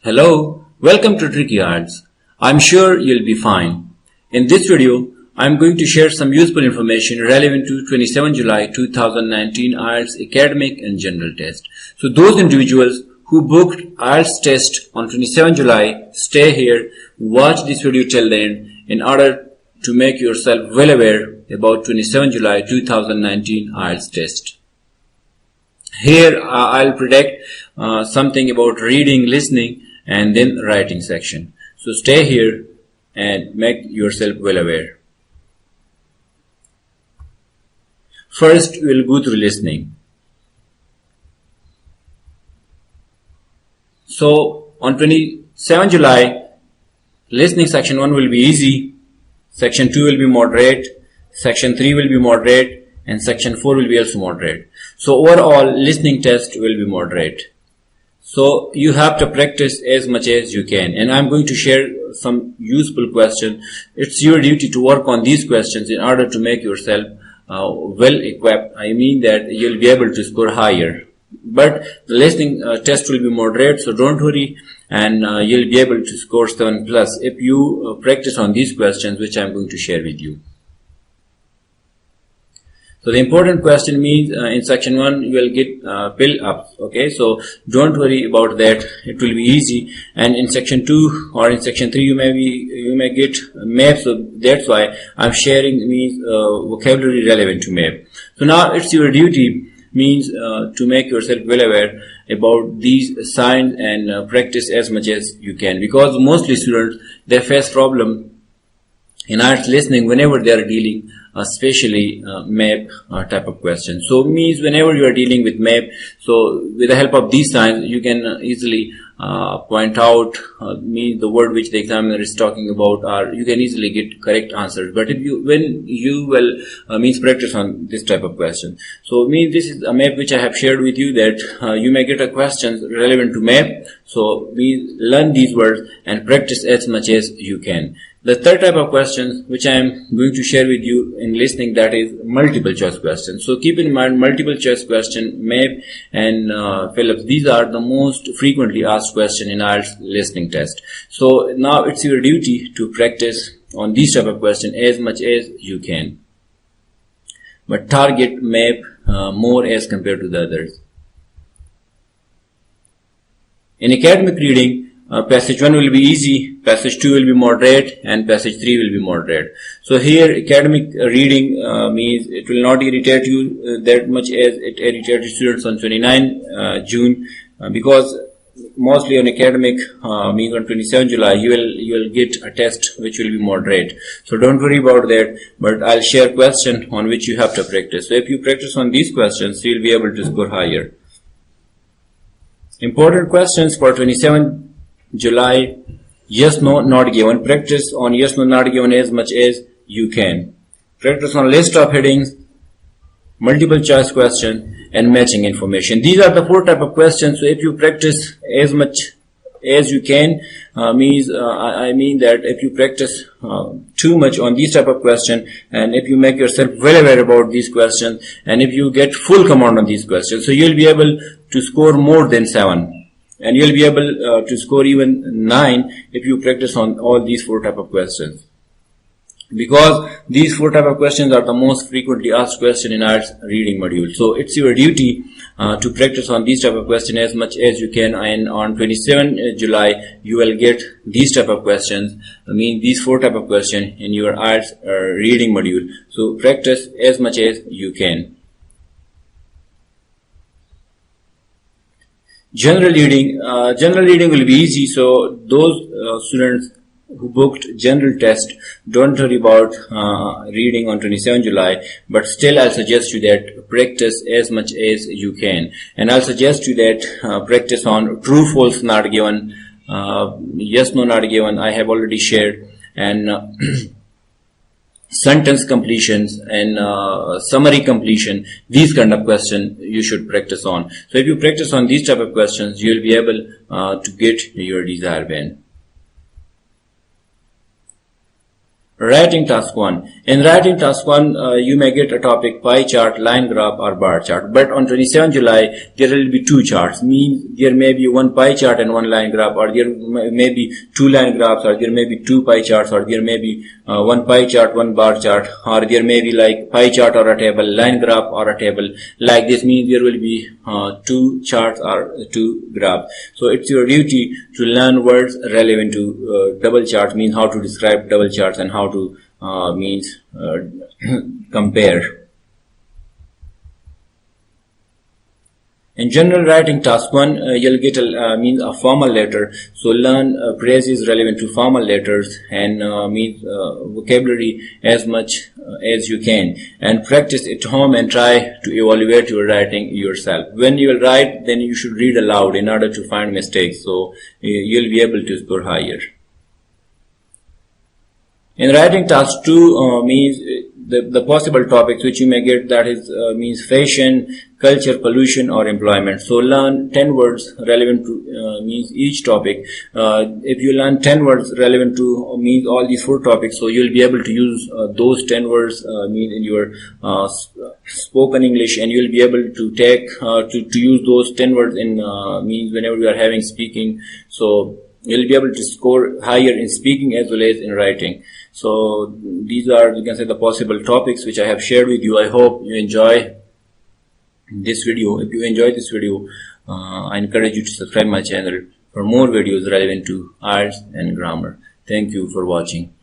Hello, welcome to Tricky Arts. I'm sure you'll be fine. In this video, I'm going to share some useful information relevant to 27 July 2019 IELTS Academic and General Test. So those individuals who booked IELTS test on 27 July, stay here, watch this video till the end in order to make yourself well aware about 27 July 2019 IELTS test. Here I'll predict something about reading, listening and then writing section. So stay here and make yourself well aware. First we'll go through listening. So on 27 July, listening section 1 will be easy, section 2 will be moderate, section 3 will be moderate and section 4 will be also moderate. So overall listening test will be moderate. So you have to practice as much as you can, and I'm going to share some useful questions. It's your duty to work on these questions in order to make yourself well equipped. I mean that you'll be able to score higher. But the listening test will be moderate, so don't worry, and you'll be able to score 7+ if you practice on these questions which I'm going to share with you. So the important question means in section 1 you will get fill up. Okay, so don't worry about that. It will be easy. And in section 2 or in section 3 you may get map. So that's why I'm sharing means vocabulary relevant to map. So now it's your duty means to make yourself well aware about these signs and practice as much as you can, because mostly students they face problem in IELTS listening whenever they are dealing especially map type of question. So means whenever you are dealing with map, so with the help of these signs you can easily point out means the word which the examiner is talking about, or you can easily get correct answers. But when you will means practice on this type of question, so means this is a map which I have shared with you that you may get a question relevant to map. So we learn these words and practice as much as you can. The third type of questions which I am going to share with you in listening, that is multiple choice questions. So keep in mind multiple choice question, map and fill-ups. These are the most frequently asked question in IELTS listening test. So now it's your duty to practice on these type of question as much as you can. But target map more as compared to the others. In academic reading, passage 1 will be easy, passage 2 will be moderate and passage 3 will be moderate. So here academic reading means it will not irritate you that much as it irritated students on 29 June because mostly on academic means on 27 July you will get a test which will be moderate. So don't worry about that, but I'll share question on which you have to practice. So if you practice on these questions you will be able to score higher. Important questions for 27 July: yes, no, not given. Practice on yes, no, not given as much as you can. Practice on list of headings, multiple choice question and matching information. These are the 4 type of questions. So if you practice as much as you can, I mean that if you practice too much on these type of question, and if you make yourself well aware about these questions, and if you get full command on these questions, so you'll be able to score more than 7. And you'll be able to score even 9 if you practice on all these 4 type of questions. Because these 4 type of questions are the most frequently asked question in IELTS reading module. So it's your duty to practice on these type of question as much as you can. And on 27 July, you will get these type of questions. I mean these 4 type of question in your IELTS reading module. So practice as much as you can. General reading will be easy. So those students who booked general test, don't worry about reading on 27 July, but still I'll suggest you that practice as much as you can. And I'll suggest you that practice on true, false, not given, yes, no, not given, I have already shared, and sentence completions and summary completion. These kind of questions you should practice on. So if you practice on these type of questions, you will be able to get your desired band. Writing task 1. In writing task 1, you may get a topic pie chart, line graph or bar chart. But on 27 July, there will be two charts. Means there may be one pie chart and one line graph, or there may be two line graphs, or there may be two pie charts, or there may be one pie chart, one bar chart, or there may be like pie chart or a table, line graph or a table. Like this means there will be two charts or two graphs. So it's your duty to learn words relevant to double charts, means how to describe double charts and how to compare. In general writing task 1, you'll get a formal letter. So learn phrases relevant to formal letters and vocabulary as much as you can, and practice at home and try to evaluate your writing yourself. When you will write, then you should read aloud in order to find mistakes, so you'll be able to score higher. In writing task 2 means the possible topics which you may get, that is means fashion, culture, pollution or employment. So learn 10 words relevant to means each topic. If you learn 10 words relevant to means all these 4 topics, so you'll be able to use those 10 words means in your spoken English, and you'll be able to take to use those 10 words in means whenever you are having speaking. So you'll be able to score higher in speaking as well as in writing. So these are, you can say, the possible topics which I have shared with you. I hope you enjoy this video. If you enjoyed this video, I encourage you to subscribe my channel for more videos relevant to IELTS and grammar. Thank you for watching.